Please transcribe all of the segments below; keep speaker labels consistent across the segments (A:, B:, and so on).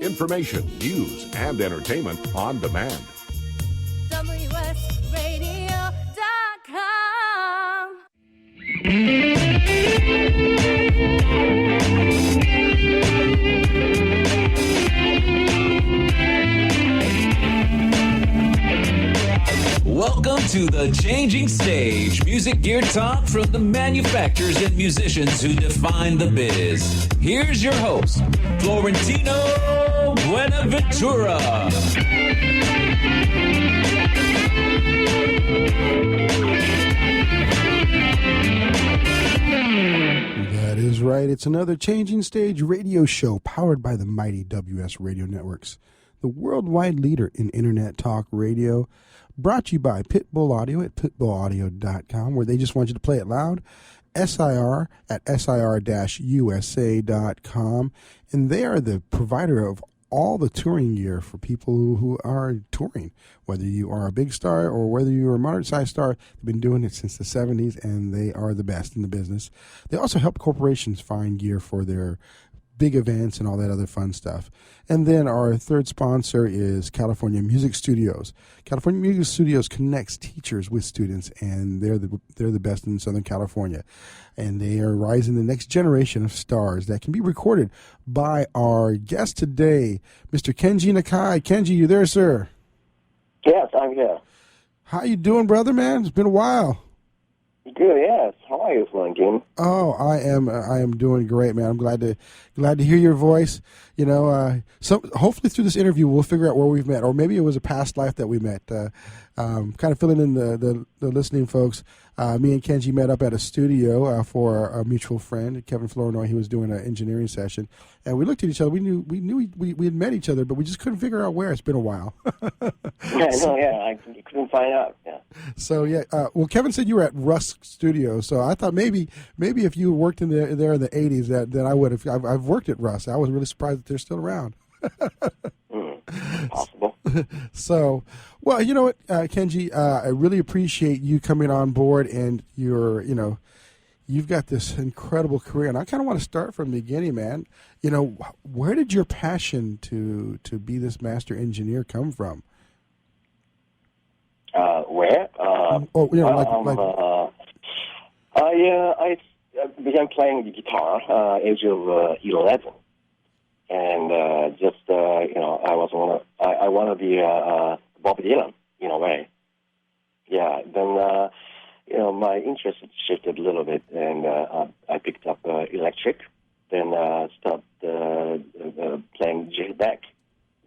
A: Information, news, and entertainment on demand.
B: WSRadio.com.
C: Welcome to The Changing Stage, music gear talk from the manufacturers and musicians who define the biz. Here's your host, Florentino Buenaventura.
D: That is right. It's another Changing Stage radio show powered by the mighty WS Radio Networks, the worldwide leader in Internet talk radio. Brought to you by Pitbull Audio at pitbullaudio.com, where they just want you to play it loud. SIR at SIR-USA.com. And they are the provider of all the touring gear for people who are touring. Whether you are a big star or whether you are a moderate-sized star, they've been doing it since the 70s, and they are the best in the business. They also help corporations find gear for their big events and all that other fun stuff. And then our third sponsor is California Music Studios. California Music Studios connects teachers with students, and they're the best in Southern California. And they are rising the next generation of stars that can be recorded by our guest today, Mr. Kenji Nakai. Kenji, you there, sir?
E: Yes, I'm here.
D: How you doing, brother, man? It's been a while.
E: Good, yes. How are you, Florentine?
D: Oh, I am doing great, man. I'm glad to hear your voice. You know, so hopefully through this interview we'll figure out where we've met, or maybe it was a past life that we met. Kind of filling in the listening folks. Me and Kenji met up at a studio for a mutual friend, Kevin Flournoy. He was doing an engineering session, and we looked at each other. We knew we had met each other, but we just couldn't figure out where. It's been a while.
E: I couldn't find out. Yeah.
D: So yeah, well, Kevin said you were at Rusk Studio, so I thought maybe if you worked in there in the '80s, that I would have. I've worked at Rusk. I was really surprised that they're still around.
E: Possible.
D: So, well, you know what, Kenji, I really appreciate you coming on board, and you've got this incredible career, and I kind of want to start from the beginning, man. You know, where did your passion to be this master engineer come from?
E: Where? I began playing the guitar age of 11, and I want to be Bob Dylan in a way. Yeah. Then my interest shifted a little bit, and I picked up electric. Then started playing J Beck.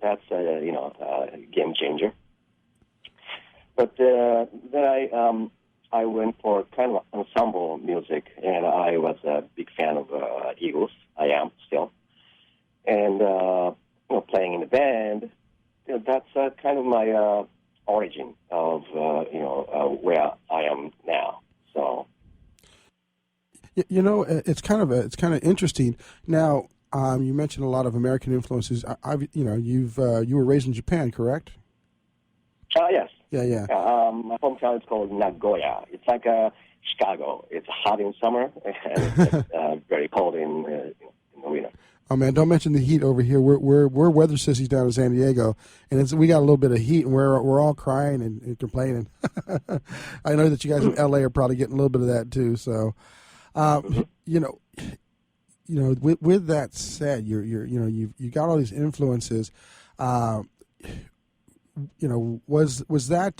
E: That's a game changer. But then I went for kind of ensemble music, and I was a big fan of Eagles. I am still, and playing in the band. That's kind of my origin of where I am now. So,
D: it's kind of interesting. Now, you mentioned a lot of American influences. You were raised in Japan, correct?
E: Yes.
D: Yeah.
E: My hometown is called Nagoya. It's like Chicago. It's hot in summer and it's very cold in the winter.
D: Oh man, don't mention the heat over here. We're weather sissies down in San Diego, and we got a little bit of heat, and we're all crying and complaining. I know that you guys in LA are probably getting a little bit of that too. So, with that said, you got all these influences. Was that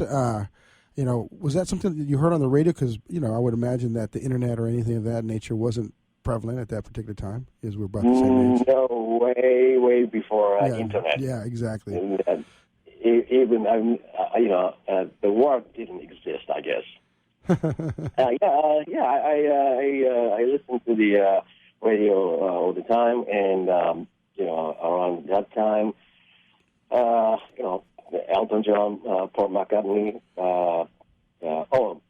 D: something that you heard on the radio? Because I would imagine that the internet or anything of that nature wasn't prevalent at that particular time. As we're about the same age.
E: No, way before internet.
D: Yeah, exactly.
E: And, even the word didn't exist, I guess. I listen to the radio all the time, and around that time, Elton John, Paul McCartney.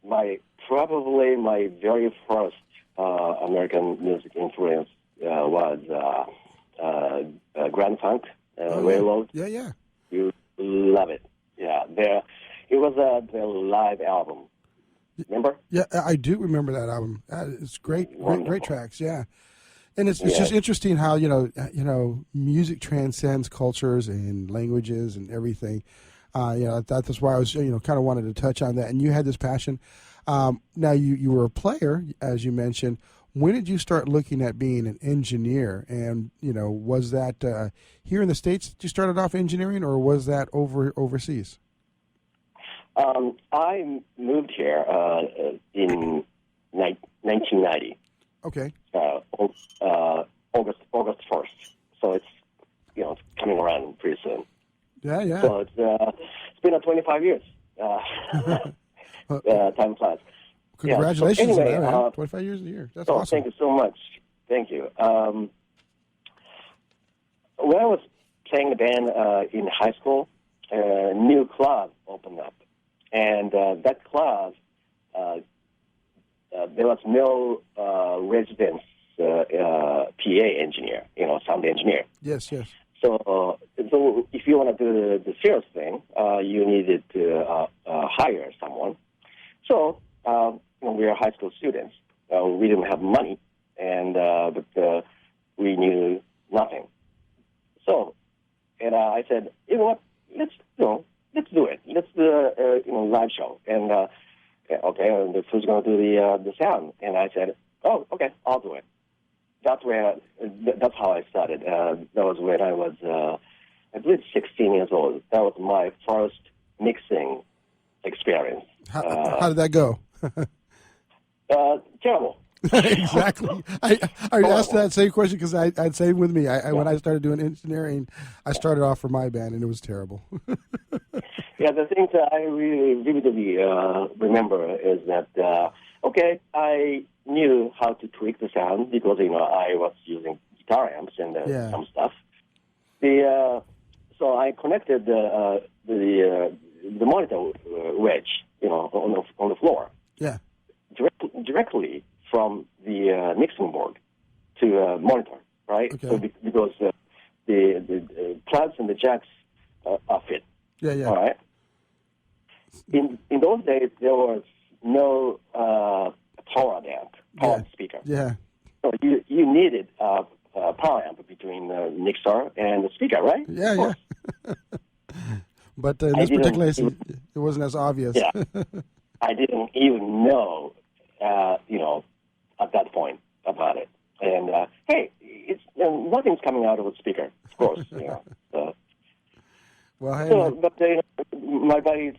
E: My very first American music influence was Grand Funk Railroad.
D: Yeah.
E: You love it. Yeah, it was their live album. Remember?
D: Yeah, I do remember that album. It's great tracks. Yeah. And it's just interesting how music transcends cultures and languages and everything. That's why I was kind of wanted to touch on that. And you had this passion. Now you were a player, as you mentioned. When did you start looking at being an engineer? And was that here in the States that you started off engineering, or was that overseas?
E: I moved here in 1990.
D: Okay.
E: August 1st. So it's it's coming around pretty soon.
D: Yeah.
E: So it's been 25 years. Time flies.
D: Congratulations
E: so anyway,
D: on that, man. 25 years a year. That's awesome.
E: Thank you so much. Thank you. When I was playing the band in high school, a new club opened up. And that club, there was no residence PA engineer, sound engineer.
D: Yes.
E: So if you want to do the serious thing, you needed to hire someone. So we were high school students. We didn't have money, but we knew nothing. So, and I said, you know what? Let's do it. Let's do a live show. And okay, who's going to do the sound? And I said, oh, okay, I'll do it. That's how I started. That was when I was, I believe, 16 years old. That was my first mixing experience.
D: How did that go?
E: Terrible.
D: Exactly. I asked that same question because I'd say with me. When I started doing engineering, I started off for my band, and it was terrible.
E: Yeah, the things that I really vividly remember is that, I knew how to tweak the sound because, I was using guitar amps and some stuff. So I connected the monitor wedge, on the floor.
D: Yeah.
E: Directly from the mixing board to monitor, right?
D: Okay.
E: So because the plugs and the jacks are fit.
D: Yeah.
E: All right. In those days, there was no power amp speaker.
D: Yeah.
E: So you needed a power amp between the mixer and the speaker, right?
D: Yeah. But in this particular case, it wasn't as obvious.
E: Yeah. I didn't even know, at that point about it. And hey, nothing's coming out of a speaker, of course. So.
D: Well, hey,
E: but my buddies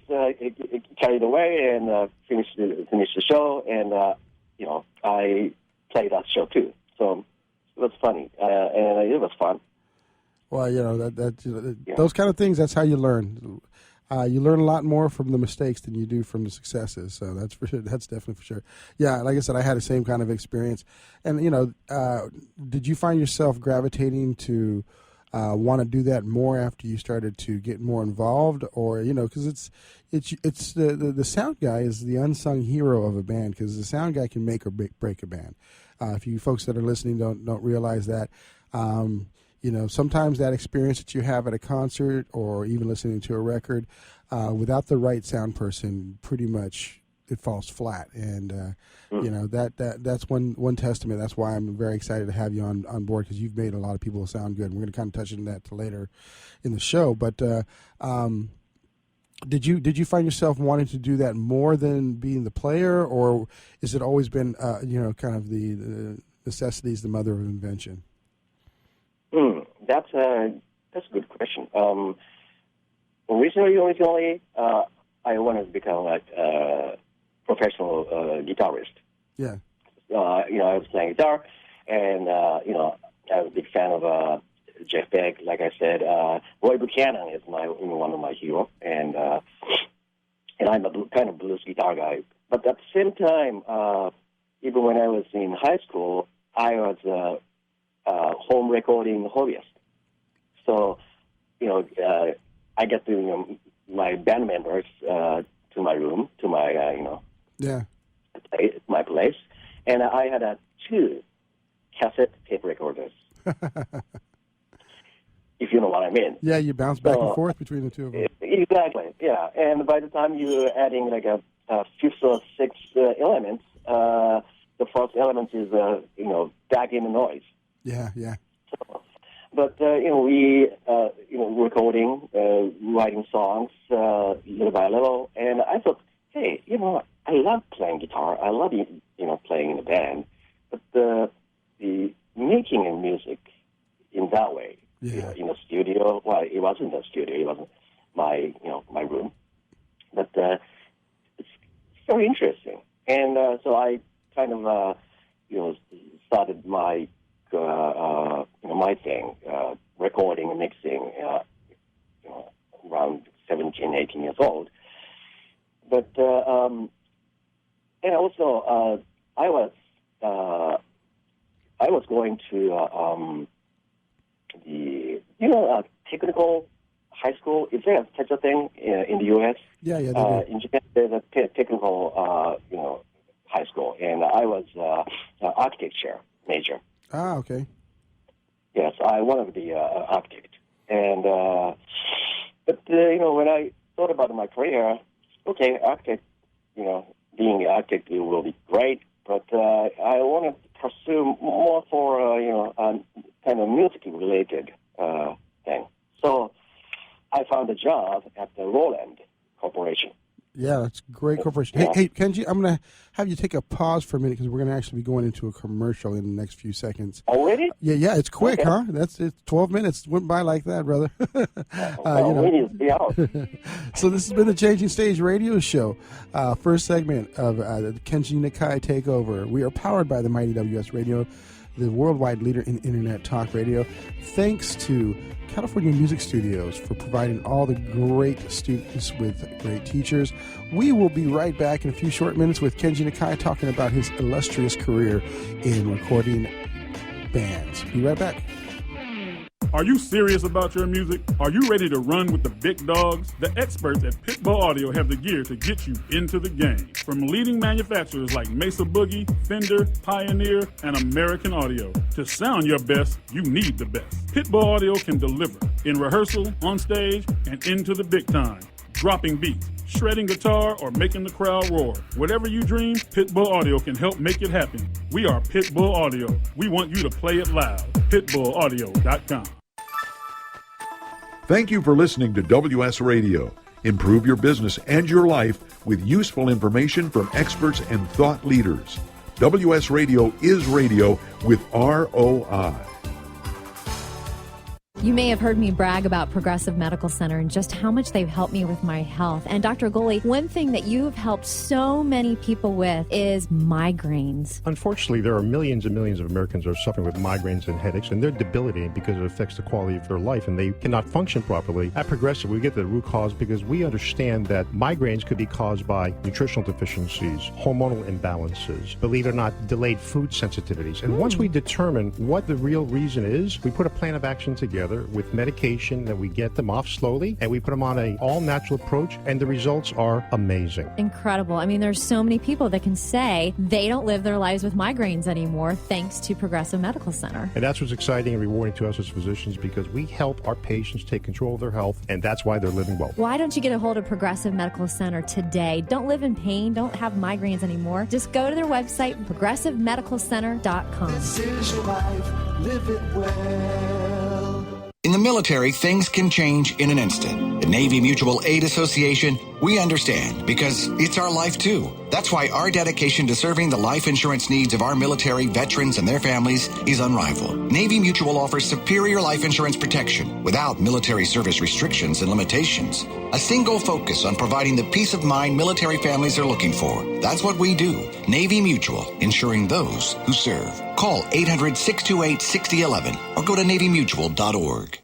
E: carried away and finished the show, and I played that show too. So it was funny, and it was fun.
D: Well, those kind of things. That's how you learn. You learn a lot more from the mistakes than you do from the successes. So that's for sure. That's definitely for sure. Yeah, like I said, I had the same kind of experience. And did you find yourself gravitating to want to do that more after you started to get more involved, or because it's the sound guy is the unsung hero of a band, because the sound guy can make or break a band. If you folks that are listening don't realize that. Sometimes that experience that you have at a concert or even listening to a record, without the right sound person, pretty much it falls flat. And that's one testament. That's why I'm very excited to have you on board, because you've made a lot of people sound good. And we're going to kind of touch on that later in the show. But did you find yourself wanting to do that more than being the player, or is it always been kind of the necessity is the mother of invention?
E: That's a good question. Originally, I wanted to become a professional guitarist.
D: Yeah.
E: I was playing guitar, and I was a big fan of Jeff Beck. Like I said, Roy Buchanan is one of my heroes, and I'm a kind of blues guitar guy. But at the same time, even when I was in high school, I was a home recording hobbyist. So, I get to my band members to my room, to my my place, and I had 2 cassette tape recorders. If you know what I mean. Yeah,
D: you bounce back and forth between the two of them.
E: Exactly. Yeah, and by the time you're adding like a 5th or 6th elements, the first element is back in the noise.
D: Yeah, yeah.
E: But we recording, writing songs little by little, and I thought, hey, I love playing guitar. I love playing in a band, but the making of music in that way, in a studio. Well, it wasn't a studio. It wasn't my room, but it's very interesting. And so I kind of started my my thing, recording and mixing, around 17, 18 years old. But and also I was going to the technical high school. Is there such a thing in the U.S.?
D: Yeah.
E: In Japan, there's a technical high school, and I was architecture major.
D: Ah, okay.
E: Yes, I wanted to be an architect, and but when I thought about my career, okay, architect, being an architect will be great, but I want to pursue more for kind of music related thing. So I found a job at the Roland Corporation.
D: Yeah, that's a great corporation.
E: Yeah.
D: Hey, Kenji, I'm going to have you take a pause for a minute because we're going to actually be going into a commercial in the next few seconds.
E: Already?
D: Yeah, it's quick,
E: Okay.
D: huh? It's 12 minutes. Went by like that, brother.
E: We need to be out.
D: So this has been the Changing Stage radio show. First segment of the Kenji Nakai Takeover. We are powered by the Mighty WS Radio, the worldwide leader in Internet talk radio. Thanks to California Music Studios for providing all the great students with great teachers. We will be right back in a few short minutes with Kenji Nakai talking about his illustrious career in recording bands. Be right back.
B: Are you serious about your music? Are you ready to run with the big dogs? The experts at Pitbull Audio have the gear to get you into the game. From leading manufacturers like Mesa Boogie, Fender, Pioneer, and American Audio. To sound your best, you need the best. Pitbull Audio can deliver in rehearsal, on stage, and into the big time. Dropping beats, shredding guitar, or making the crowd roar. Whatever you dream, Pitbull Audio can help make it happen. We are Pitbull Audio. We want you to play it loud. PitbullAudio.com.
A: Thank you for listening to WS Radio. Improve your business and your life with useful information from experts and thought leaders. WS Radio is radio with ROI.
F: You may have heard me brag about Progressive Medical Center and just how much they've helped me with my health. And Dr. Goley, one thing that you've helped so many people with is migraines.
G: Unfortunately, there are millions and millions of Americans who are suffering with migraines and headaches, and they're debilitating because it affects the quality of their life, and they cannot function properly. At Progressive, we get to the root cause because we understand that migraines could be caused by nutritional deficiencies, hormonal imbalances, believe it or not, delayed food sensitivities. And once we determine what the real reason is, we put a plan of action together with medication that we get them off slowly, and we put them on an all-natural approach, and the results are amazing.
F: Incredible. I mean, there's so many people that can say they don't live their lives with migraines anymore thanks to Progressive Medical Center.
G: And that's what's exciting and rewarding to us as physicians because we help our patients take control of their health, and that's why they're living well.
F: Why don't you get a hold of Progressive Medical Center today? Don't live in pain. Don't have migraines anymore. Just go to their website, progressivemedicalcenter.com.
H: This is your life. Live it well.
I: In the military, things can change in an instant. At Navy Mutual Aid Association, we understand because it's our life too. That's why our dedication to serving the life insurance needs of our military veterans and their families is unrivaled. Navy Mutual offers superior life insurance protection without military service restrictions and limitations. A single focus on providing the peace of mind military families are looking for. That's what we do. Navy Mutual, insuring those who serve. Call 800-628-6011 or go to NavyMutual.org.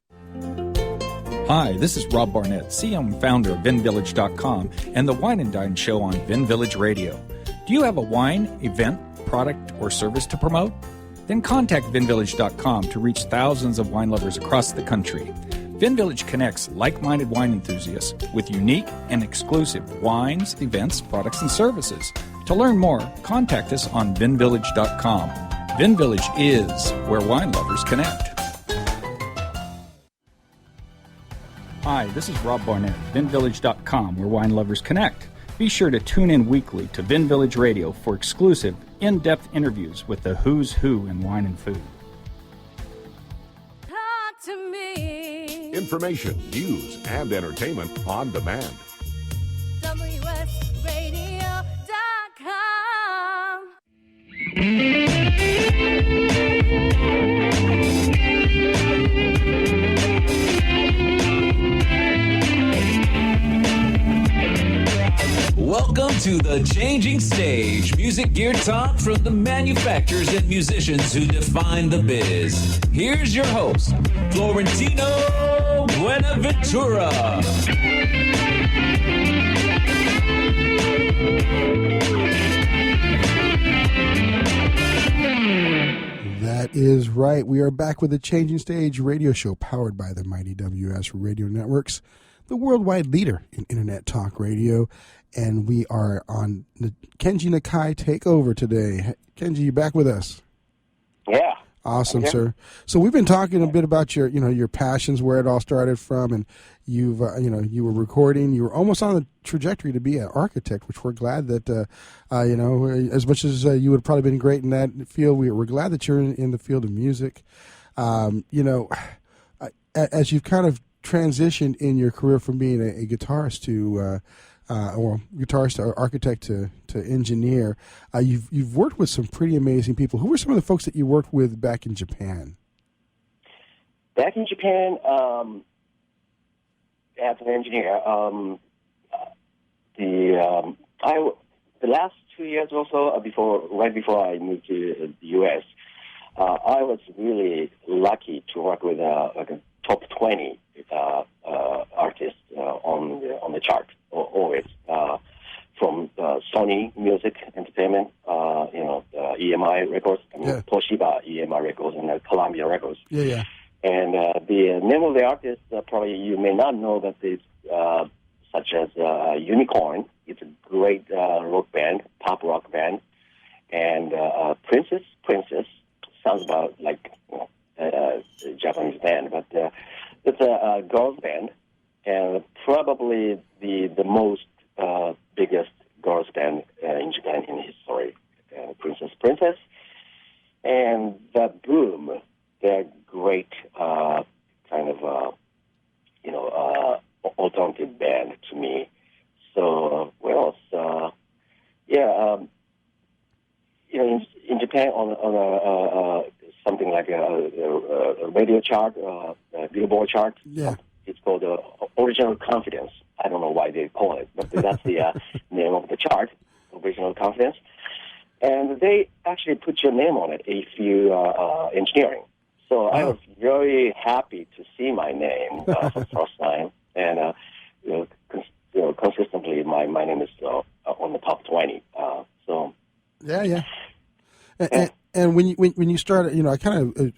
J: Hi, this is Rob Barnett, CEO and founder of VinVillage.com and the Wine and Dine Show on Vin Village Radio. Do you have a wine, event, product, or service to promote? Then contact VinVillage.com to reach thousands of wine lovers across the country. VinVillage connects like-minded wine enthusiasts with unique and exclusive wines, events, products, and services. To learn more, contact us on VinVillage.com. VinVillage is where wine lovers connect. Hi, this is Rob Barnett, VinVillage.com, where wine lovers connect. Be sure to tune in weekly to Vin Village Radio for exclusive, in-depth interviews with the who's who in wine and food.
K: me.
L: Information, news, and entertainment on demand.
K: WSRadio.com.
C: Welcome to the Changing Stage, music gear talk from the manufacturers and musicians who define the biz. Here's your host, Florentino Buenaventura.
D: That is right. We are back with the Changing Stage radio show powered by the mighty WS Radio Networks, the worldwide leader in Internet Talk Radio. And we are on the Kenji Nakai takeover today. Kenji, you back with us?
E: Yeah.
D: Awesome, sir. So we've been talking a bit about your passions, where it all started from, and you were recording. You were almost on the trajectory to be an architect, which we're glad that, as much as you would have probably been great in that field, we're glad that you're in the field of music. As you've kind of transitioned in your career from being a guitarist to guitarist or architect to engineer, you've worked with some pretty amazing people. Who were some of the folks that you worked with back in Japan?
E: Back in Japan, as an engineer, the last 2 years or so right before I moved to the U.S., I was really lucky to work with a top 20 artists on the chart always, from Sony Music Entertainment, EMI Records, Toshiba EMI Records, and Columbia Records.
D: Yeah.
E: And the name of the artist, probably you may not know, that is such as Unicorn. It's a great rock band, pop rock band, and Princess sounds about like a Japanese band, but it's a girls band, and probably the most biggest girls band in Japan in history, Princess, and The Boom. They're great kind of alternative band to me. So what else? In Japan on something like a radio chart, a Billboard chart.
D: Yeah.
E: It's called Original Confidence. I don't know why they call it, but that's the name of the chart, Original Confidence. And they actually put your name on it if you are engineering. So I was very happy to see my name for the first time. And, consistently, my name is on the top 20.
D: Yeah. And when you started, I kind of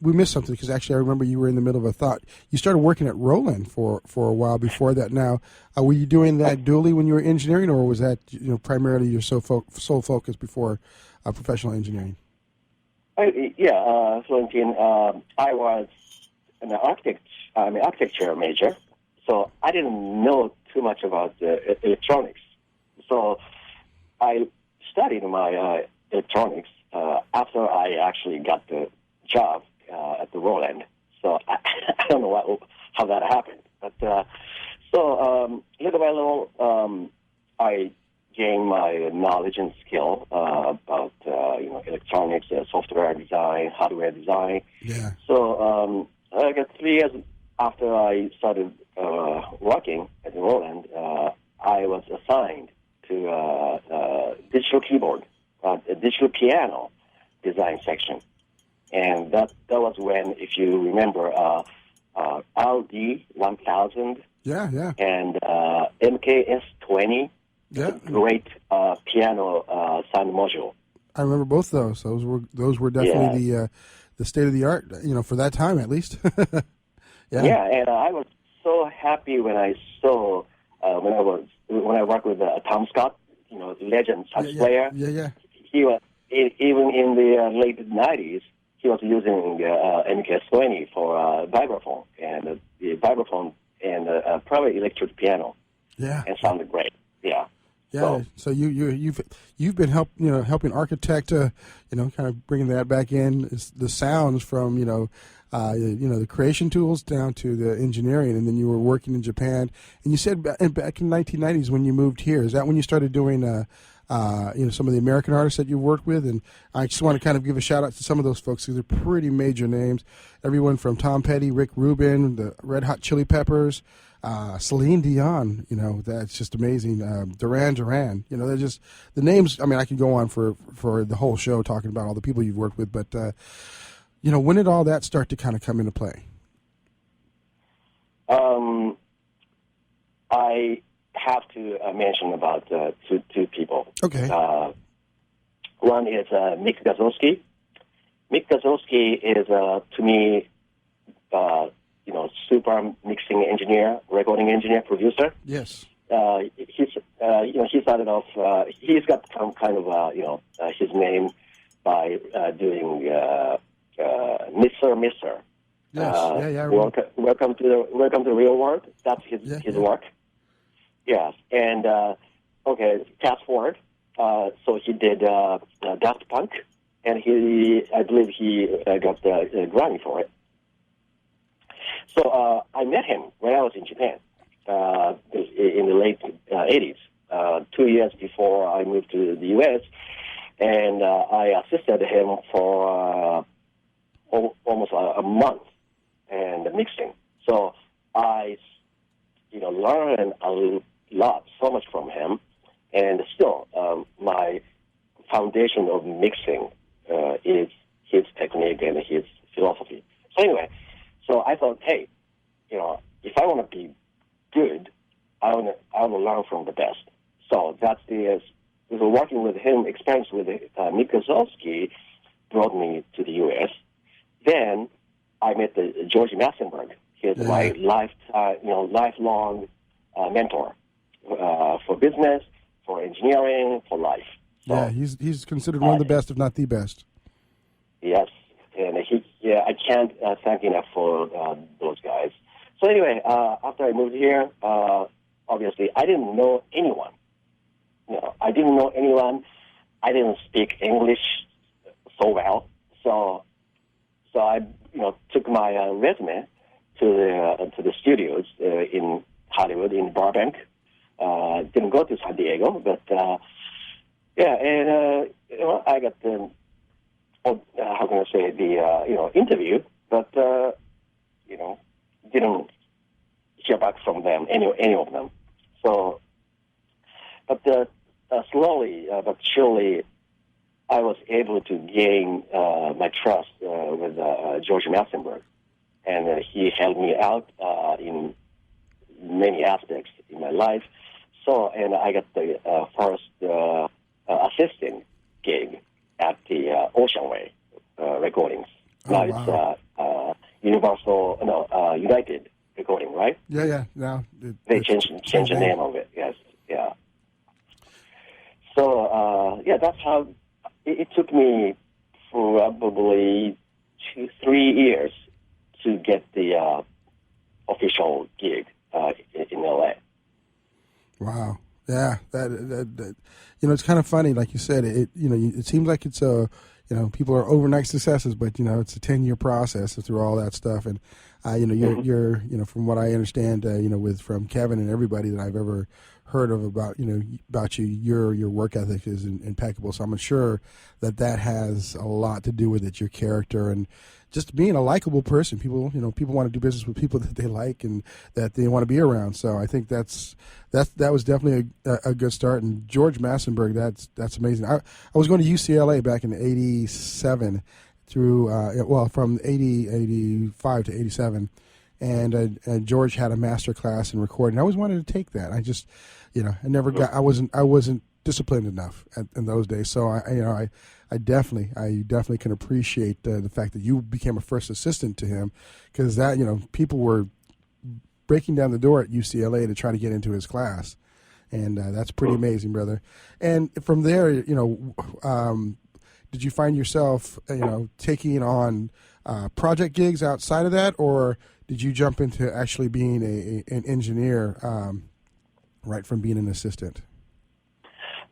D: we missed something because actually I remember you were in the middle of a thought. You started working at Roland for a while before that. Now, were you doing that dually when you were engineering, or was that primarily your sole focus before professional engineering?
E: Florentine. I was an architecture major, so I didn't know too much about electronics. So I studied my electronics after I actually got the job at the Roland. So I don't know how that happened. But little by little, I gained my knowledge and skill about electronics, software design, hardware design.
D: Yeah.
E: So I got 3 years after I started working at the Roland, I was assigned to digital keyboard, digital piano design section. And that was when, if you remember, RD 1000 and MKS20, great piano sound module.
D: I remember both those. Those were definitely the state of the art, for that time at least.
E: Yeah, and I was so happy when I saw when I worked with Tom Scott, legend sax player.
D: Yeah.
E: He was even in the late 90s. He was using MKS20 for vibraphone and the vibraphone and probably electric piano.
D: Yeah,
E: and sounded great. Yeah.
D: Yeah. So you've been helping architect, kind of bringing that back in, the sounds from the creation tools down to the engineering, and then you were working in Japan. And you said back in 1990s when you moved here. Is that when you started doing some of the American artists that you worked with? And I just want to kind of give a shout out to some of those folks because they're pretty major names. Everyone from Tom Petty, Rick Rubin, the Red Hot Chili Peppers, Celine Dion. That's just amazing. Duran Duran. They're just the names. I mean, I could go on for the whole show talking about all the people you've worked with. But when did all that start to kind of come into play?
E: I have to mention about two people.
D: Okay.
E: One is Mick Gazowski. Mick Gazowski is, to me, super mixing engineer, recording engineer, producer.
D: Yes.
E: He started off. He's got some kind of his name by doing Mr.
D: Yes.
E: Welcome to the real world. That's his work. Yes, and fast forward. So he did Daft Punk, and I believe he got the Grammy for it. So I met him when I was in Japan in the late 80s, 2 years before I moved to the U.S., and I assisted him for almost a month and mixing. So I, learned a lot, so much from him, and still my foundation of mixing is his technique and his philosophy. So anyway, I thought, hey, if I want to be good, I want to learn from the best. So that's working with him, experience with Mick Gazowski brought me to the U.S. Then I met George Massenberg. He's my lifelong mentor for business, for engineering, for life. So,
D: he's considered one of the best, if not the best.
E: Yes, and I can't thank enough for those guys. So anyway, after I moved here, obviously I didn't know anyone. I didn't know anyone. I didn't speak English so well. So I took my resume to the studios in Hollywood, in Burbank. Didn't go to San Diego, but I got the interview, but didn't hear back from them, any of them. So, but slowly but surely, I was able to gain my trust with George Massenberg, and he helped me out in many aspects in my life. So, and I got the first assistant gig at the Ocean Way recordings. Now it's United Recording, right?
D: Yeah. Now
E: they changed the name of it. Yes, yeah. So that's how it took me probably 2-3 years to get the official gig in LA.
D: Wow. Yeah, that it's kind of funny, like you said. It seems like it's people are overnight successes, but it's a 10-year process through all that stuff. And you're from what I understand, from Kevin and everybody that I've ever heard of about you, your work ethic is impeccable. So I'm sure that has a lot to do with it, your character and just being a likable person. People want to do business with people that they like and that they want to be around. So I think that was definitely a good start. And George Massenberg, that's amazing. I was going to UCLA back in '87 through from 85 to 87. And George had a master class in recording. I always wanted to take that. I just, I wasn't disciplined enough in those days. So I definitely can appreciate the fact that you became a first assistant to him, because people were breaking down the door at UCLA to try to get into his class, and that's pretty amazing, brother. And from there, did you find yourself taking on project gigs outside of that, or did you jump into actually being an engineer right from being an assistant?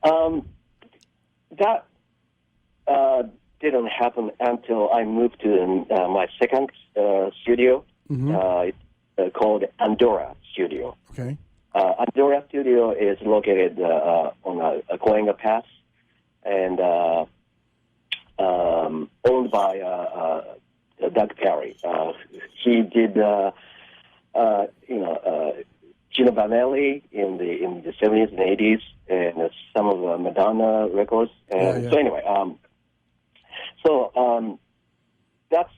E: That didn't happen until I moved to my second studio. It's called Andorra Studio.
D: Okay.
E: Andorra Studio is located on a Coenga Pass and owned by Doug Perry. He did, Gino Vanelli in the 70s and 80s, and some of Madonna records. And so anyway, that's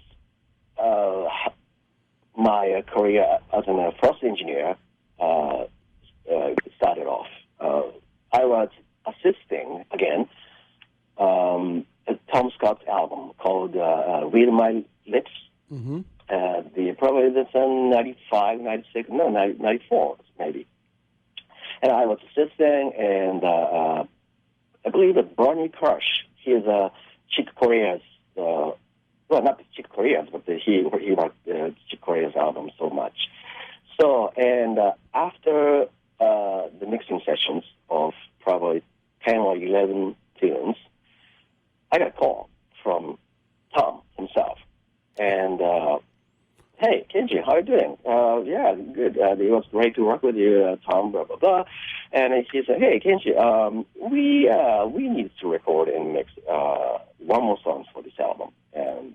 E: my career as a process engineer started off. I was assisting again Tom Scott's album called "Read My Lips." Probably that's in 95, 96, no, 94 maybe. And I was assisting, and I believe that Bernie Kirsch, he is Chick Corea's, well, not Chick Corea's, but he liked Chick Corea's album so much. So, and after the mixing sessions of probably 10 or 11 tunes, I got a call from Tom himself. And, hey, Kenji, how are you doing? Yeah, good. It was great to work with you, Tom, blah, blah, blah. And he said, hey, Kenji, we need to record and mix one more song for this album. And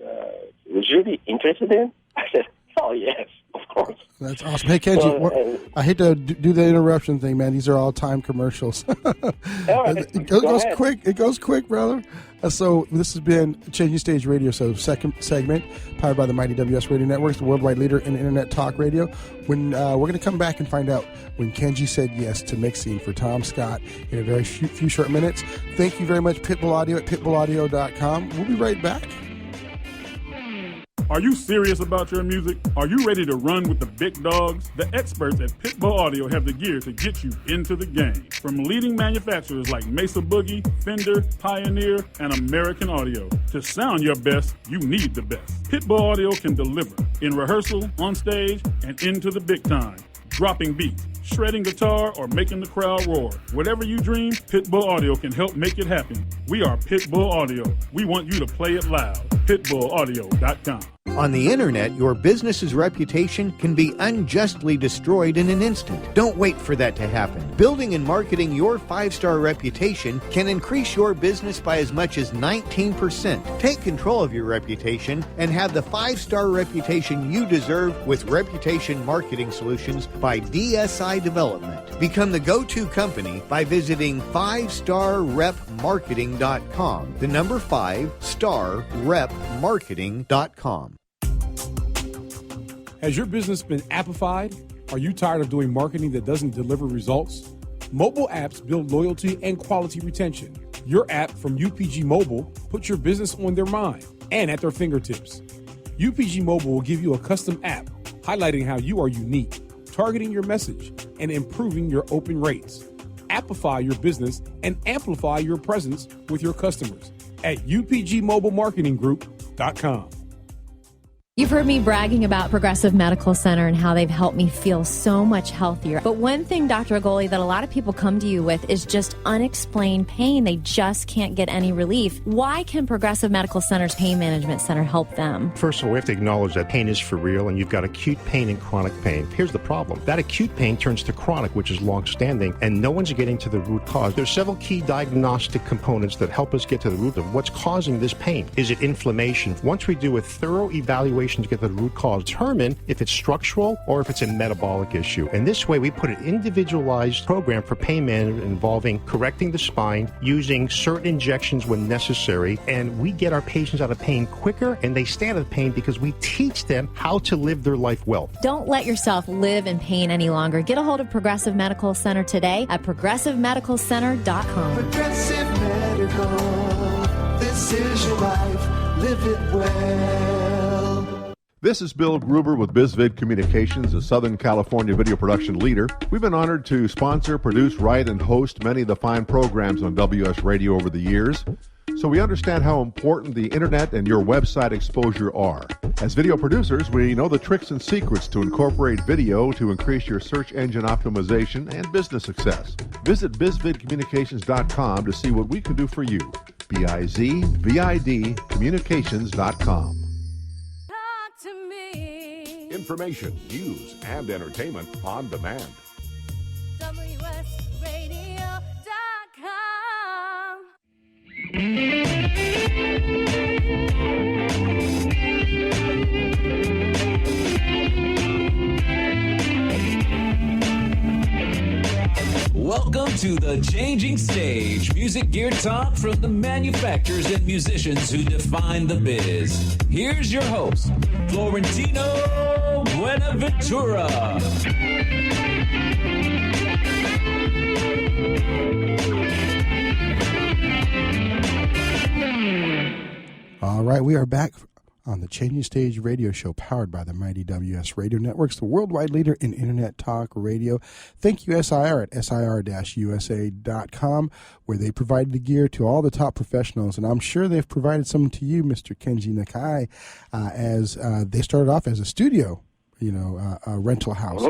E: would you be interested in? I said, oh, yes, of course.
D: That's awesome. Hey, Kenji, I hate to do the interruption thing, man. These are all time commercials. It goes quick. It goes quick, brother. So this has been Changing Stage Radio, so second segment, powered by the mighty WS Radio Networks, the worldwide leader in internet talk radio. When we're going to come back and find out when Kenji said yes to mixing for Tom Scott in a very few short minutes. Thank you very much, Pitbull Audio at pitbullaudio.com. We'll be right back.
B: Are you serious about your music? Are you ready to run with the big dogs? The experts at Pitbull Audio have the gear to get you into the game. From leading manufacturers like Mesa Boogie, Fender, Pioneer, and American Audio. To sound your best, you need the best. Pitbull Audio can deliver in rehearsal, on stage, and into the big time. Dropping beats, shredding guitar, or making the crowd roar. Whatever you dream, Pitbull Audio can help make it happen. We are Pitbull Audio. We want you to play it loud. PitbullAudio.com.
K: On the internet, your business's reputation can be unjustly destroyed in an instant. Don't wait for that to happen. Building and marketing your 5-star reputation can increase your business by as much as 19%. Take control of your reputation and have the 5-star reputation you deserve with Reputation Marketing Solutions by DSI Development. Become the go-to company by visiting 5starrepmarketing.com. The number 5starrepmarketing.com.
M: Has your business been appified? Are you tired of doing marketing that doesn't deliver results? Mobile apps build loyalty and quality retention. Your app from UPG Mobile puts your business on their mind and at their fingertips. UPG Mobile will give you a custom app highlighting how you are unique, targeting your message, and improving your open rates. Appify your business and amplify your presence with your customers at upgmobilemarketinggroup.com.
F: You've heard me bragging about Progressive Medical Center and how they've helped me feel so much healthier. But one thing, Dr. Agoli, that a lot of people come to you with is just unexplained pain. They just can't get any relief. Why can Progressive Medical Center's Pain Management Center help them?
G: First of all, we have to acknowledge that pain is for real, and you've got acute pain and chronic pain. Here's the problem. That acute pain turns to chronic, which is long-standing, and no one's getting to the root cause. There's several key diagnostic components that help us get to the root of what's causing this pain. Is it inflammation? Once we do a thorough evaluation to get to the root cause, determine if it's structural or if it's a metabolic issue. And this way, we put an individualized program for pain management involving correcting the spine, using certain injections when necessary, and we get our patients out of pain quicker, and they stay out of pain because we teach them how to live their life well.
F: Don't let yourself live in pain any longer. Get a hold of Progressive Medical Center today at progressivemedicalcenter.com.
H: Progressive Medical, this is your life, live it well.
L: This is Bill Gruber with BizVid Communications, a Southern California video production leader. We've been honored to sponsor, produce, write, and host many of the fine programs on WS Radio over the years. So we understand how important the internet and your website exposure are. As video producers, we know the tricks and secrets to incorporate video to increase your search engine optimization and business success. Visit bizvidcommunications.com to see what we can do for you. BIZVID communications.com.
N: Information, news, and entertainment on demand.
C: Welcome to The Changing Stage, music gear talk from the manufacturers and musicians who define the biz. Here's your host, Florentino Buenaventura.
D: All right, we are back on the Changing Stage radio show powered by the mighty WS Radio Networks, the worldwide leader in Internet Talk Radio. Thank you, SIR, at sir-usa.com, where they provide the gear to all the top professionals. And I'm sure they've provided some to you, Mr. Kenji Nakai, as they started off as a studio, a rental house.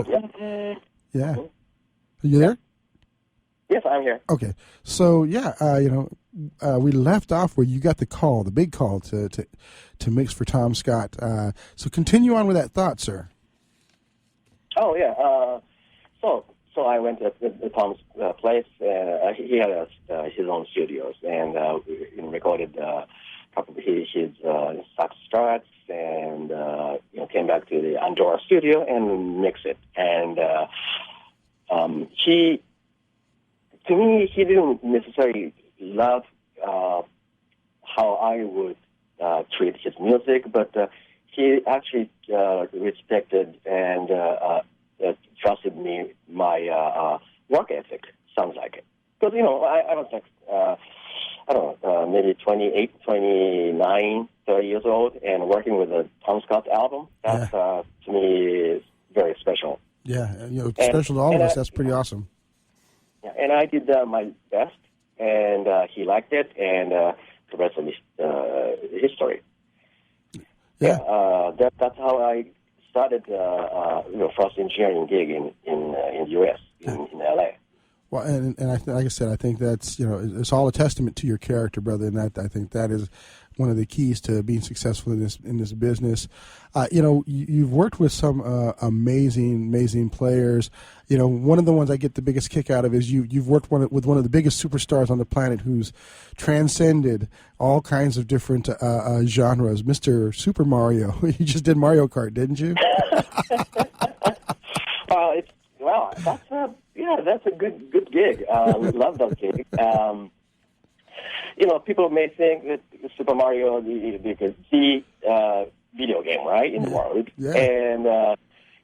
D: Yeah. Are you there?
E: Yes, I'm here.
D: Okay. So, we left off where you got the big call to mix for Tom Scott. So continue on with that thought, sir.
E: Oh, yeah. So I went to Tom's place. He had his own studios, and recorded his sax struts, and came back to the Andorra studio and mixed it. And to me, he didn't necessarily love how I would treat his music, but he actually respected and trusted me, my work ethic, sounds like it. Because, I was like, maybe 28, 29, 30 years old, and working with a Tom Scott album, that to me is very special.
D: Yeah, special to all of us, that's pretty awesome.
E: Yeah, and I did my best, and he liked it, and the rest of history.
D: Yeah,
E: that's how I started. First engineering gig in U.S. in L.A.
D: Well, and like I said, I think that's it's all a testament to your character, brother, and I think that is one of the keys to being successful in this business. You've worked with some amazing players. One of the ones I get the biggest kick out of is you've worked with one of the biggest superstars on the planet who's transcended all kinds of different genres. Mr. Super Mario, you just did Mario Kart, didn't you?
E: That's a good gig. Love that gig. People may think that Super Mario the video game, right, in the world, and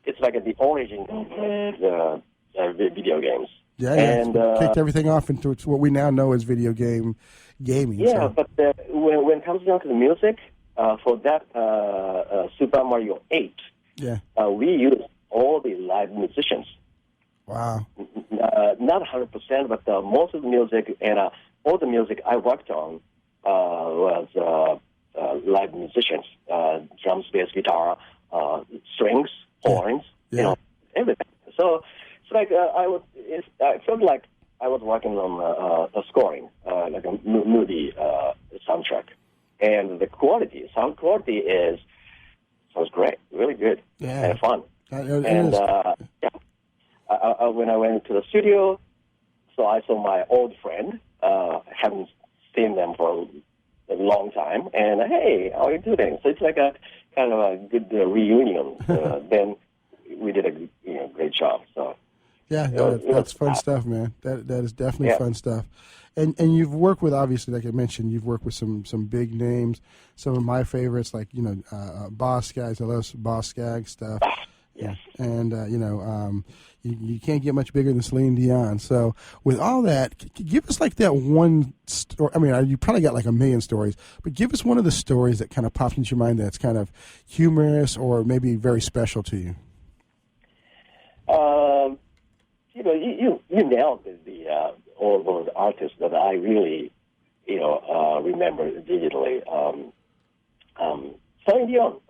E: it's like the origin of video games.
D: And kicked everything off into what we now know as video gaming.
E: Yeah, so. But when it comes down to the music, for that Super Mario 8, we used all the live musicians.
D: Wow.
E: Not 100%, but most of the music and all the music I worked on was live musicians, drums, bass, guitar, strings, horns, everything. So it's like I felt like I was working on a scoring, like a movie soundtrack, and the sound quality sounds great, really good, and fun. When I went to the studio, so I saw my old friend. Haven't seen them for a long time, and hey, how are you doing? So it's like a kind of a good reunion. Then we did a great job. So
D: that's fun stuff, man. That is definitely fun stuff. And you've worked with, obviously, like I mentioned, you've worked with some big names. Some of my favorites, like Boss Skaggs. I love Boss Skaggs stuff.
E: Yes.
D: And you can't get much bigger than Celine Dion. So with all that, give us like that one story. I mean, you probably got like a million stories, but give us one of the stories that kind of pops into your mind that's kind of humorous or maybe very special to you.
E: You nailed all those artists that I really remember vividly. Celine Dion,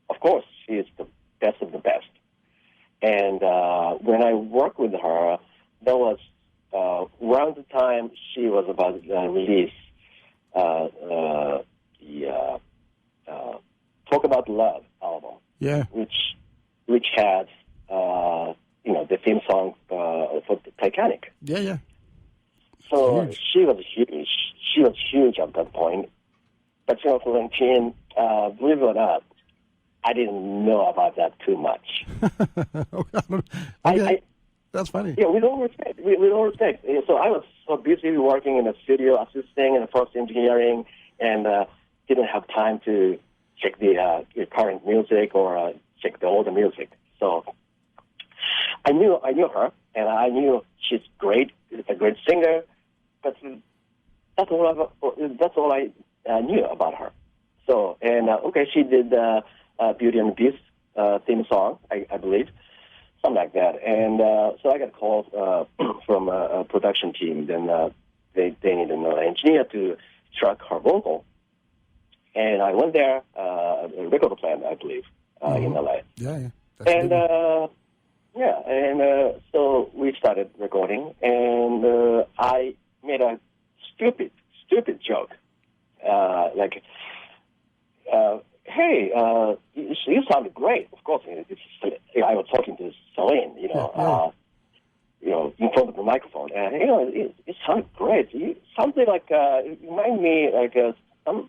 E: of course, she is the best of the best. And when I worked with her, that was around the time she was about to release the Talk About Love album.
D: Yeah.
E: Which had the theme song for the Titanic.
D: Yeah.
E: So she was huge. She was huge at that point. But Florentine, believe it or not, I didn't know about that too much.
D: Okay. That's funny.
E: Yeah, with all respect. With all respect. So I was so busy working in the studio, assisting and post engineering, and didn't have time to check the current music or check the older music. So I knew her, and I knew she's great, a great singer. But that's all I knew about her. So she did Beauty and the Beast theme song, I believe. Something like that. And so I got a call from a production team. Then they needed an engineer to track her vocal. And I went there, a record plant, I believe, in LA.
D: Yeah.
E: So we started recording, and I made a stupid joke. Hey, you sounded great. Of course, I was talking to Celine, in front of the microphone, and it sounded great. Something like it reminded me like something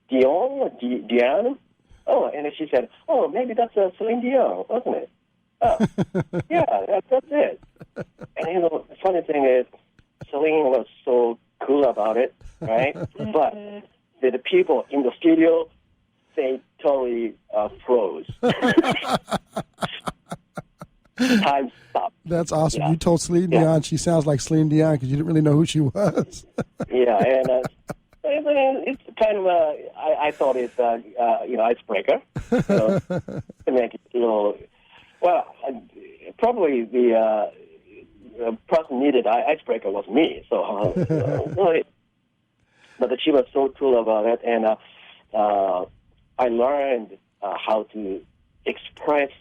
E: Dion. Oh, and she said, "Oh, maybe that's Celine Dion, wasn't it?" Oh, yeah, that's it. And the funny thing is, Celine was so cool about it, right? But the people in the studio, they totally froze. Time stopped.
D: That's awesome.
E: Yeah.
D: You told Celine Dion she sounds like Celine Dion because you didn't really know who she was.
E: Yeah, and it's kind of I thought it's icebreaker, to make it a little. Well, probably the person needed icebreaker was me. So, but she was so cool about it, and I learned how to express,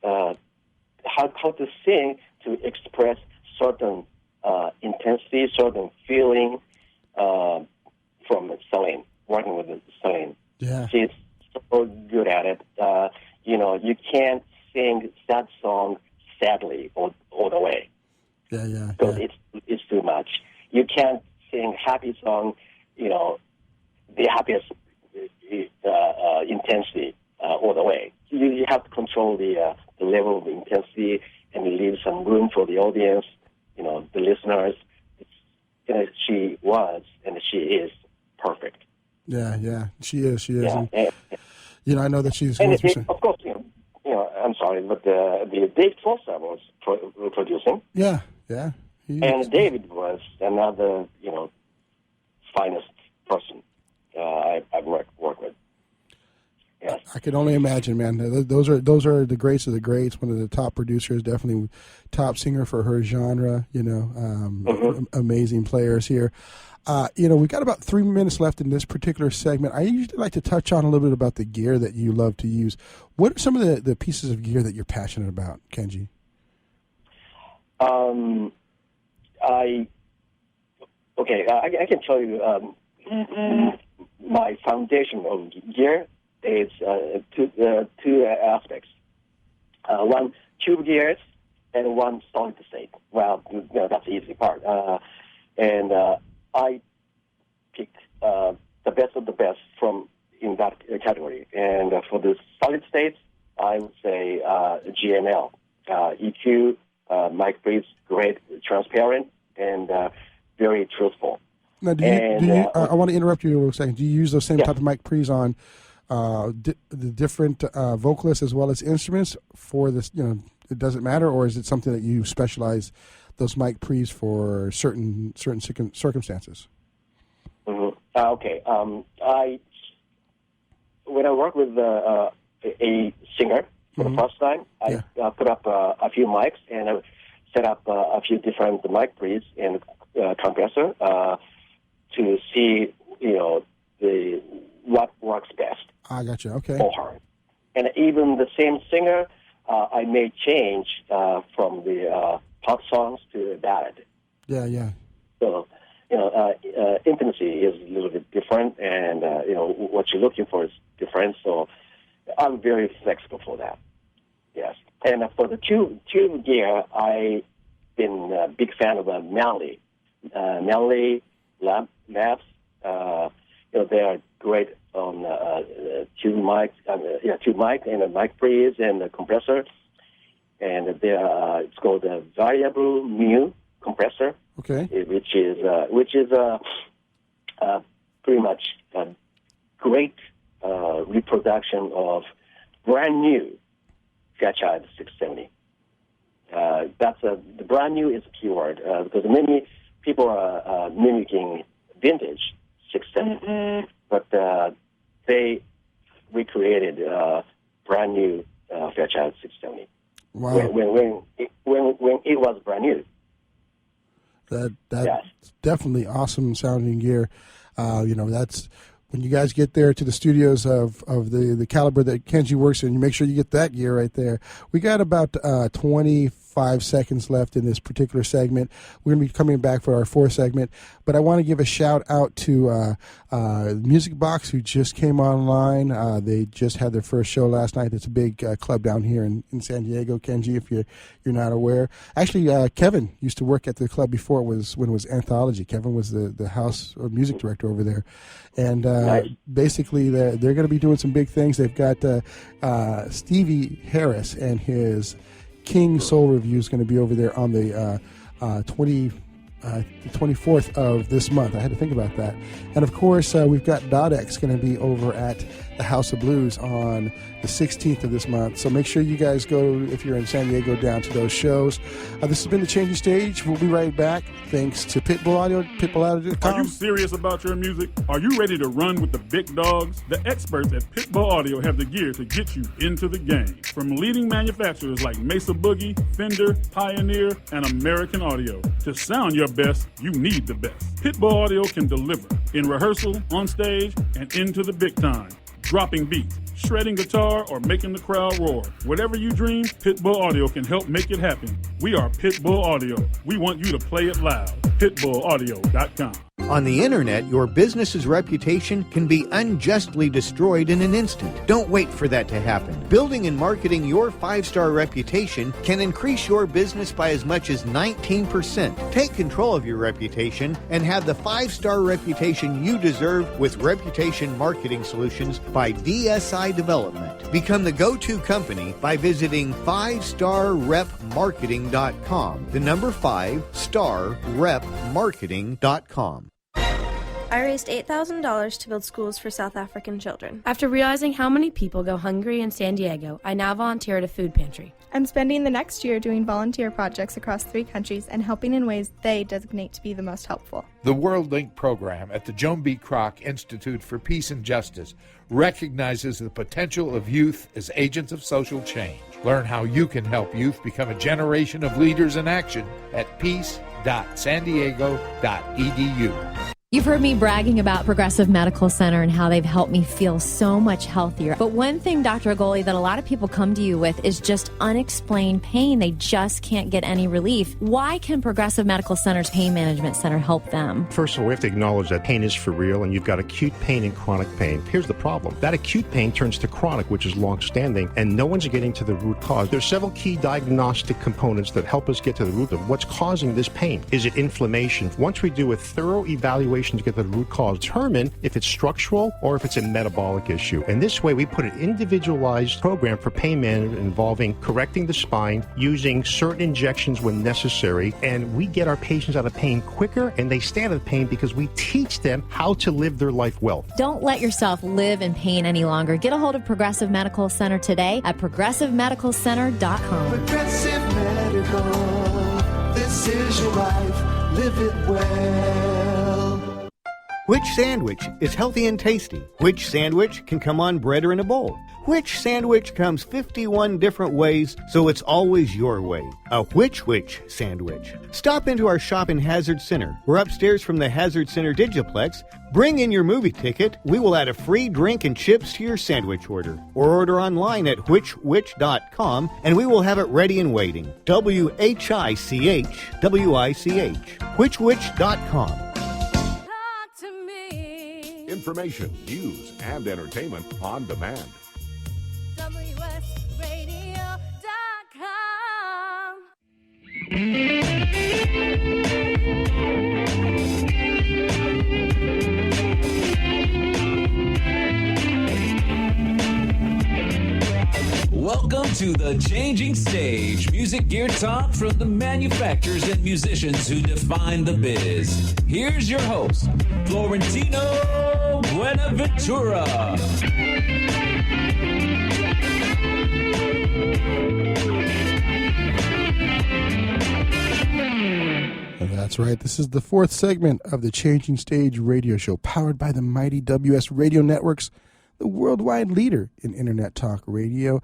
E: how to sing to express certain intensity, certain feeling from Celine, working with Celine.
D: Yeah.
E: She's so good at it. You can't sing sad song sadly all the way.
D: Yeah.
E: Because it's too much. You can't sing happy song, the happiest intensity all the way. You have to control the level of intensity and leave some room for the audience, the listeners. She was and she is perfect.
D: Yeah. She is.
E: Yeah.
D: And, I know that she's.
E: And of course, I'm sorry, but the Dave Foster was producing.
D: Yeah.
E: And David was another, finest person I've worked with. Yes.
D: I can only imagine, man. Those are the greats of the greats. One of the top producers, definitely top singer for her genre. Amazing players here. We've got about 3 minutes left in this particular segment. I usually like to touch on a little bit about the gear that you love to use. What are some of the pieces of gear that you're passionate about, Kenji?
E: I can tell you my foundation of gear is two aspects. One, tube gears, and one solid state. Well, that's the easy part. And I picked the best of the best in that category. And for the solid states, I would say GML, EQ, mic breathes, great, transparent, and very truthful.
D: Now, I want to interrupt you for a second. Do you use those same type of mic pre's on the different vocalists as well as instruments for this? It doesn't matter, or is it something that you specialize those mic pre's for certain circumstances?
E: Mm-hmm. Okay. When I work with a singer for the first time, I put up a few mics and set up a few different mic pre's and compressor to see, what works best.
D: I got you. Okay.
E: For her. And even the same singer, I made change from the pop songs to ballad.
D: Yeah.
E: So, intimacy is a little bit different, and, what you're looking for is different. So I'm very flexible for that. Yes. And for the tube gear, I've been a big fan of Manley. Manley Labs, they are great on tube mic and a mic pre's and a compressor. And it's called a variable mu compressor.
D: Okay.
E: Which is pretty much a great reproduction of brand new Fairchild 670. The brand new is a keyword because many people are mimicking vintage 670, but they recreated brand new Fairchild 670.
D: Wow.
E: When it was brand new.
D: That's
E: yes.
D: Definitely awesome sounding gear. That's when you guys get there to the studios of the caliber that Kenji works in, you make sure you get that gear right there. We got about 25 seconds left in this particular segment. We're going to be coming back for our fourth segment, but I want to give a shout out to Music Box, who just came online. They just had their first show last night. It's a big club down here in San Diego, Kenji, if you're not aware. Actually, Kevin used to work at the club before when it was Anthology. Kevin was the house or music director over there. And basically, they're going to be doing some big things. They've got Stevie Harris and his King Soul Review is going to be over there on the 24th of this month. I had to think about that. And, of course, we've got Dodex going to be over at the House of Blues on the 16th of this month. So make sure you guys go, if you're in San Diego, down to those shows. This has been The Changing Stage. We'll be right back. Thanks to Pitbull Audio, pitbullaudio.com.
B: Are you serious about your music? Are you ready to run with the big dogs? The experts at Pitbull Audio have the gear to get you into the game. From leading manufacturers like Mesa Boogie, Fender, Pioneer, and American Audio. To sound your best, you need the best. Pitbull Audio can deliver in rehearsal, on stage, and into the big time. Dropping beats, shredding guitar, or making the crowd roar. Whatever you dream, Pitbull Audio can help make it happen. We are Pitbull Audio. We want you to play it loud. PitbullAudio.com.
K: On the internet, your business's reputation can be unjustly destroyed in an instant. Don't wait for that to happen. Building and marketing your 5-star reputation can increase your business by as much as 19%. Take control of your reputation and have the 5-star reputation you deserve with Reputation Marketing Solutions by DSI Development. Become the go-to company by visiting 5starrepmarketing.com. The number 5starrepmarketing.com.
O: I raised $8,000 to build schools for South African children. After realizing how many people go hungry in San Diego, I now volunteer at a food pantry.
P: I'm spending the next year doing volunteer projects across 3 countries and helping in ways they designate to be the most helpful.
Q: The World Link program at the Joan B. Kroc Institute for Peace and Justice recognizes the potential of youth as agents of social change. Learn how you can help youth become a generation of leaders in action at peace.sandiego.edu.
F: You've heard me bragging about Progressive Medical Center and how they've helped me feel so much healthier. But one thing, Dr. Agoli, that a lot of people come to you with is just unexplained pain. They just can't get any relief. Why can Progressive Medical Center's Pain Management Center help them?
G: First of all, we have to acknowledge that pain is for real, and you've got acute pain and chronic pain. Here's the problem. That acute pain turns to chronic, which is long-standing, and no one's getting to the root cause. There's several key diagnostic components that help us get to the root of what's causing this pain. Is it inflammation? Once we do a thorough evaluation to get to the root cause, determine if it's structural or if it's a metabolic issue. And this way, we put an individualized program for pain management involving correcting the spine, using certain injections when necessary, and we get our patients out of pain quicker, and they stay out of pain because we teach them how to live their life well.
F: Don't let yourself live in pain any longer. Get a hold of Progressive Medical Center today at progressivemedicalcenter.com.
H: Progressive Medical, this is your life, live it well.
K: Which sandwich is healthy and tasty? Which sandwich can come on bread or in a bowl? Which sandwich comes 51 different ways, so it's always your way? A which sandwich. Stop into our shop in Hazard Center. We're upstairs from the Hazard Center Digiplex. Bring in your movie ticket. We will add a free drink and chips to your sandwich order. Or order online at whichwich.com and we will have it ready and waiting. WHICH, whichwich.com.
N: Information, news, and entertainment on demand.
C: Welcome to the Changing Stage, music gear talk from the manufacturers and musicians who define the biz. Here's your host, Florentino Buenaventura.
D: That's right. This is the fourth segment of the Changing Stage radio show, powered by the mighty WS Radio Networks, the worldwide leader in Internet Talk Radio.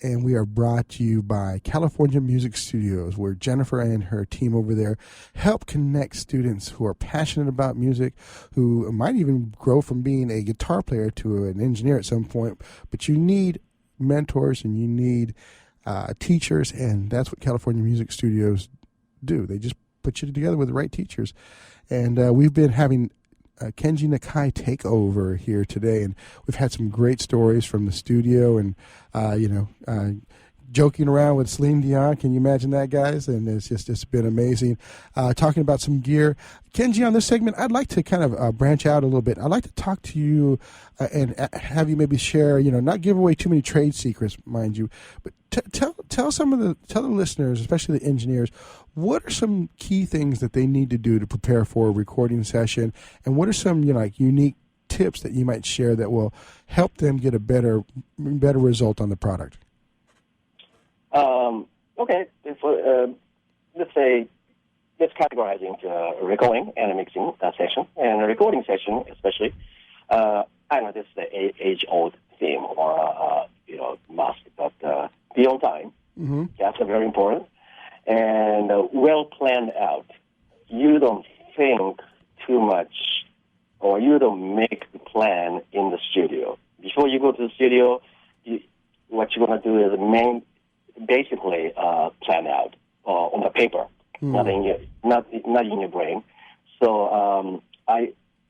D: And we are brought to you by California Music Studios, where Jennifer and her team over there help connect students who are passionate about music, who might even grow from being a guitar player to an engineer at some point. But you need mentors and you need teachers, and that's what California Music Studios do. They just put you together with the right teachers. And we've been having Kenji Nakai take over here today, and we've had some great stories from the studio, and joking around with Celine Dion. Can you imagine that, guys? And it's been amazing. Talking about some gear. Kenji, on this segment, I'd like to kind of branch out a little bit. I'd like to talk to you and have you maybe share, not give away too many trade secrets, mind you, but tell the listeners, especially the engineers, what are some key things that they need to do to prepare for a recording session, and what are some unique tips that you might share that will help them get a better result on the product?
E: Okay. Let's categorize into a recording and a mixing session. And a recording session, especially, I know this is the age-old theme or, must, but be on time. Mm-hmm. That's very important. And well planned out. You don't think too much, or you don't make the plan in the studio. Before you go to the studio, what you're going to do is basically plan out on the paper, not in your brain. So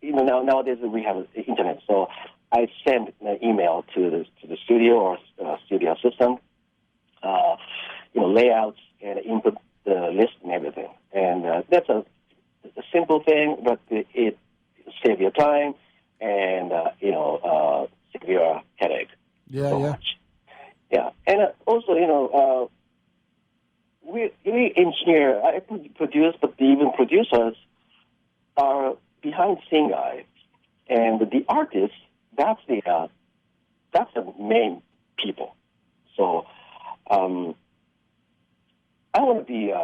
E: nowadays we have the internet. So I send an email to the studio or studio assistant, layouts and input the list and everything. And that's a simple thing, but it saves your time and save your headache much. Yeah, and also, we engineer, I produce, but even producers are behind-the-scene guys, and the artists, that's the main people. So, I want to be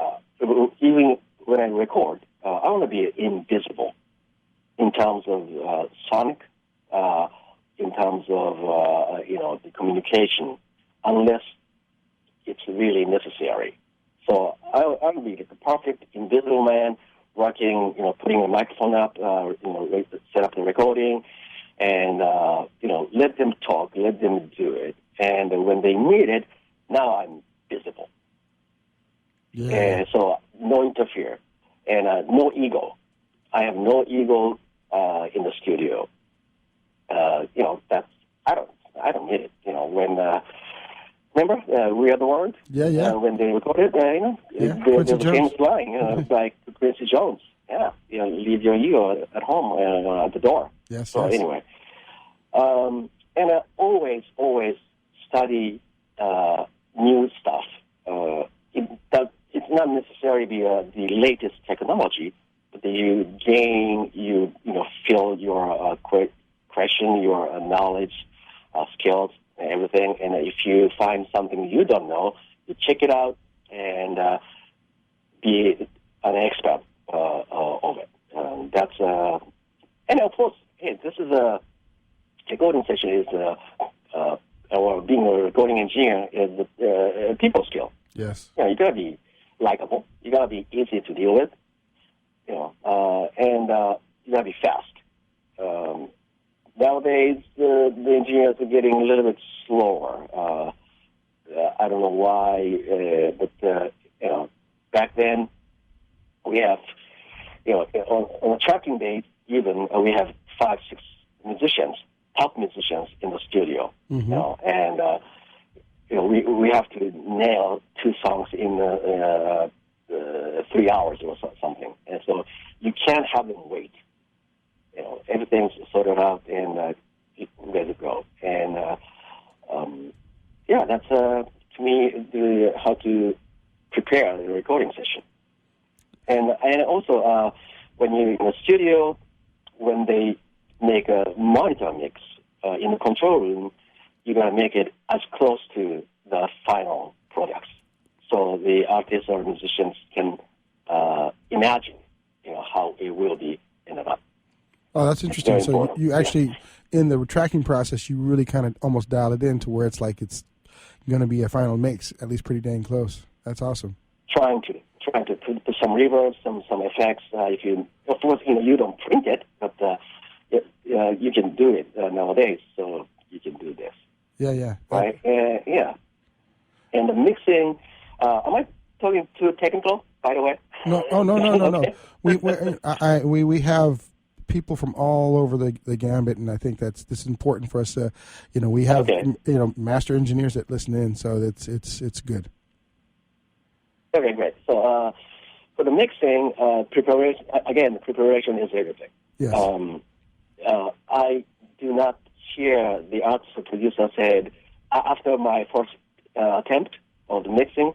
E: even when I record, I want to be invisible in terms of sonic, in terms of the communication, unless it's really necessary. So I'll be the perfect invisible man, working, putting a microphone up, set up the recording, and, let them talk, let them do it. And when they need it, now I'm visible. Yeah. And so no interfere, and no ego. I have no ego in the studio. That's I don't need it. When remember We Are the World? Yeah. When they recorded, there's a famous line, like Quincy Jones. Yeah, leave your ego at home at the door. Yes. So anyway, and I always study new stuff. It's not necessarily the latest technology, but you gain, fill your question, your knowledge, skills, and everything. And if you find something you don't know, you check it out and be an expert of it. That's And of course, hey, this is a recording session is or being a recording engineer is a people skill.
D: Yes.
E: You know, you gotta be likable. You gotta be easy to deal with. You know, and you gotta be fast. Nowadays, the engineers are getting a little bit slower. I don't know why, but you know, back then we have, you know, on a tracking day, even we have 5, 6 musicians, top musicians in the studio.
D: Mm-hmm.
E: You know, and you know, we have to nail 2 songs in 3 hours or something, and so you can't have them wait. You know, everything's sorted out and ready to go. And yeah, that's to me how to prepare the recording session. And also when you're in the studio, when they make a monitor mix in the control room, you're gonna make it as close to the final products, so the artists or musicians can imagine, you know, how it will be ended up.
D: Oh, that's interesting. So you actually, in the tracking process, you really kind of almost dial it in to where it's like it's going to be a final mix, at least pretty dang close. That's awesome.
E: Trying to put some reverb, some effects. If you, of course, you know, you don't print it, but you can do it nowadays. So you can do this.
D: Yeah.
E: Right. Yeah. And the mixing. Am I talking too technical? By the way.
D: No.
E: Okay.
D: We have people from all over the gambit, and I think this is important for us. You know, we have you know, master engineers that listen in, so it's good.
E: Okay, great. So for the mixing, preparation, again, preparation is everything.
D: Yes.
E: I do not hear the artist or producer said, after my first attempt of the mixing,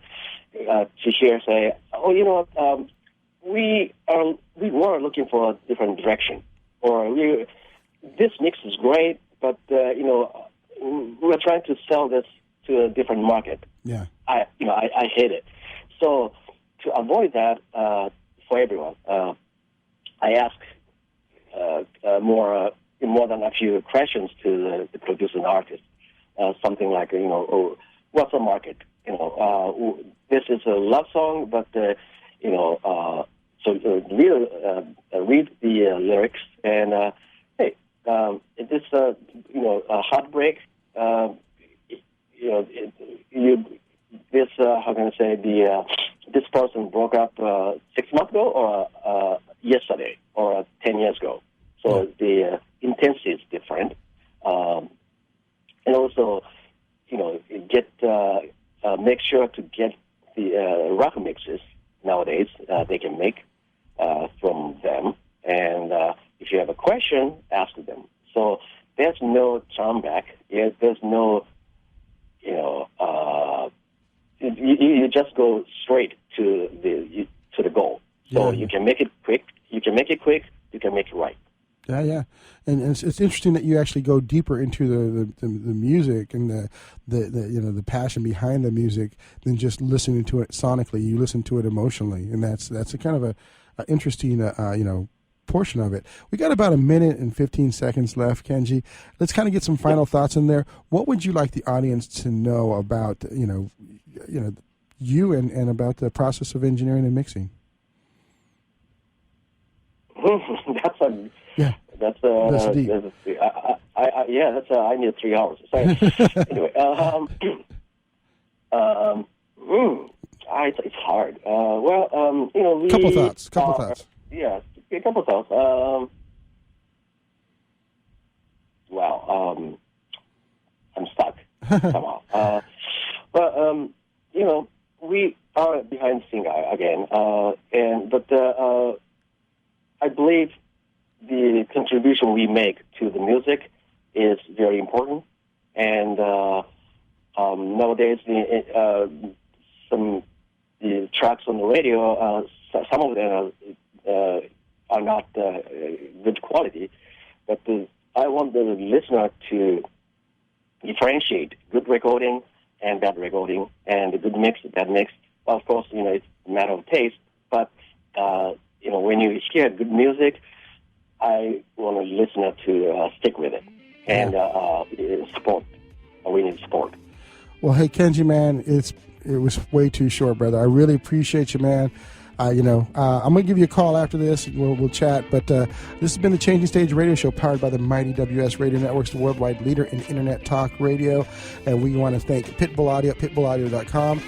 E: to hear say, oh, you know what, we were looking for a different direction, or this mix is great, but you know, we're trying to sell this to a different market.
D: Yeah.
E: I hate it. So to avoid that for everyone, I ask more than a few questions to the producer and artist. Something like, you know, oh, what's the market? You know, this is a love song, but you know, so read the lyrics and hey, is this you know, a heartbreak? You know, this how can I say, this person broke up 6 months ago, or yesterday, or 10 years ago. So the intensity is different, and also, you know, make sure to get the rock mixes nowadays they can make from them, and if you have a question, ask them. So there's no turn back. There's no, you know, you just go straight to the goal. So you can make it quick. You can make it quick. You can make it right.
D: Yeah, and it's interesting that you actually go deeper into the music and the you know, the passion behind the music than just listening to it sonically. You listen to it emotionally, and that's a kind of a interesting you know, portion of it. We got about 1 minute and 15 seconds left, Kenji. Let's kind of get some final thoughts in there. What would you like the audience to know about you and about the process of engineering and mixing?
E: That's
D: deep.
E: I need 3 hours. Sorry. Anyway, it's hard. Well, you know,
D: couple thoughts.
E: Yeah, a couple thoughts. Wow, I'm stuck somehow. But you know, we are behind the scene guy again, but I believe the contribution we make to the music is very important, and nowadays the tracks on the radio, some of them are not good quality, but I want the listener to differentiate good recording and bad recording, and the good mix, bad mix. Of course, you know, it's a matter of taste, but you know, when you hear good music, I want a listener to stick with it and support. We need support.
D: Well, hey, Kenji, man, it was way too short, brother. I really appreciate you, man. I'm going to give you a call after this, and we'll chat. But this has been the Changing Stage radio show powered by the mighty WS Radio Networks, the worldwide leader in Internet talk radio. And we want to thank Pitbull Audio at pitbullaudio.com,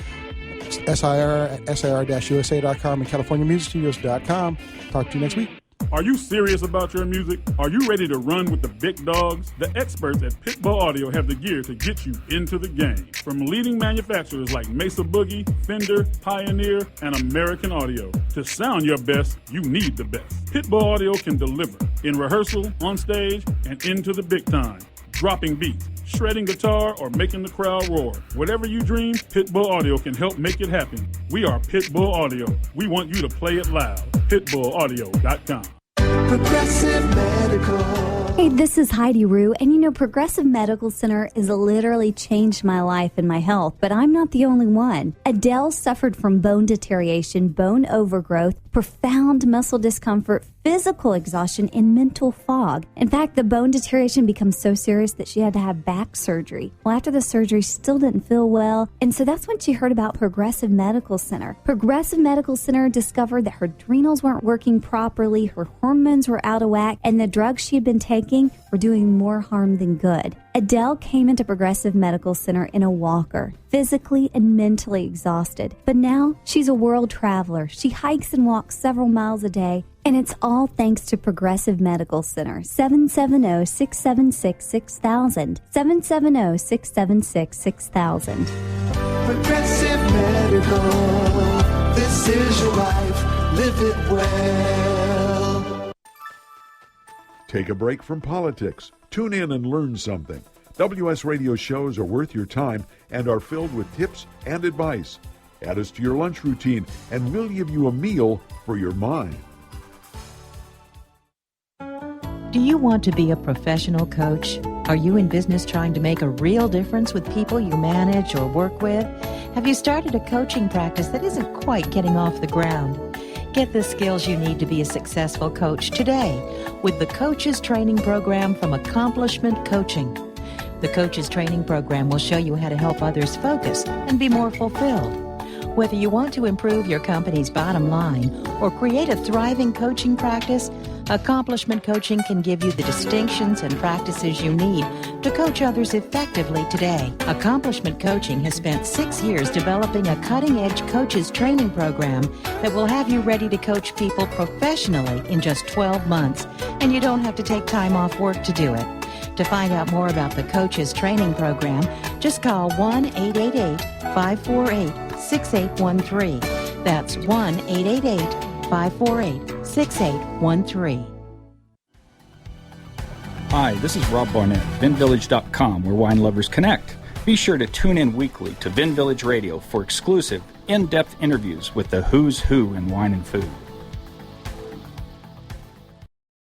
D: SIR at SIR-USA.com, and CaliforniaMusicStudios.com. Talk to you next week.
B: Are you serious about your music? Are you ready to run with the big dogs? The experts at Pitbull Audio have the gear to get you into the game. From leading manufacturers like Mesa Boogie, Fender, Pioneer, and American Audio. To sound your best, you need the best. Pitbull Audio can deliver in rehearsal, on stage, and into the big time. Dropping beats, shredding guitar, or making the crowd roar. Whatever you dream, Pitbull Audio can help make it happen. We are Pitbull Audio. We want you to play it loud. PitbullAudio.com.
H: Progressive Medical.
R: Hey, this is Heidi Rue, and Progressive Medical Center has literally changed my life and my health, but I'm not the only one. Adele suffered from bone deterioration, bone overgrowth, profound muscle discomfort, physical exhaustion, and mental fog. In fact, the bone deterioration becomes so serious that she had to have back surgery. Well, after the surgery, she still didn't feel well, and so that's when she heard about Progressive Medical Center. Progressive Medical Center discovered that her adrenals weren't working properly, her hormones were out of whack, and the drugs she had been taking were doing more harm than good. Adele came into Progressive Medical Center in a walker, physically and mentally exhausted. But now she's a world traveler. She hikes and walks several miles a day, and it's all thanks to Progressive Medical Center. 770-676-6000. 770-676-6000.
H: Progressive Medical. This is your life. Live it well.
A: Take a break from politics. Tune in and learn something. WS Radio shows are worth your time and are filled with tips and advice. Add us to your lunch routine, and we'll give you a meal for your mind.
S: Do you want to be a professional coach? Are you in business trying to make a real difference with people you manage or work with? Have you started a coaching practice that isn't quite getting off the ground? Get the skills you need to be a successful coach today with the Coaches Training Program from Accomplishment Coaching. The Coaches Training Program will show you how to help others focus and be more fulfilled. Whether you want to improve your company's bottom line or create a thriving coaching practice, Accomplishment Coaching can give you the distinctions and practices you need to coach others effectively today. Accomplishment Coaching has spent 6 years developing a cutting-edge coaches training program that will have you ready to coach people professionally in just 12 months, and you don't have to take time off work to do it. To find out more about the Coaches Training Program, just call 1-888-548-6813. That's 1-888-548-6813.
J: Hi, this is Rob Barnett, VinVillage.com, where wine lovers connect. Be sure to tune in weekly to Vin Village Radio for exclusive, in-depth interviews with the who's who in wine and food.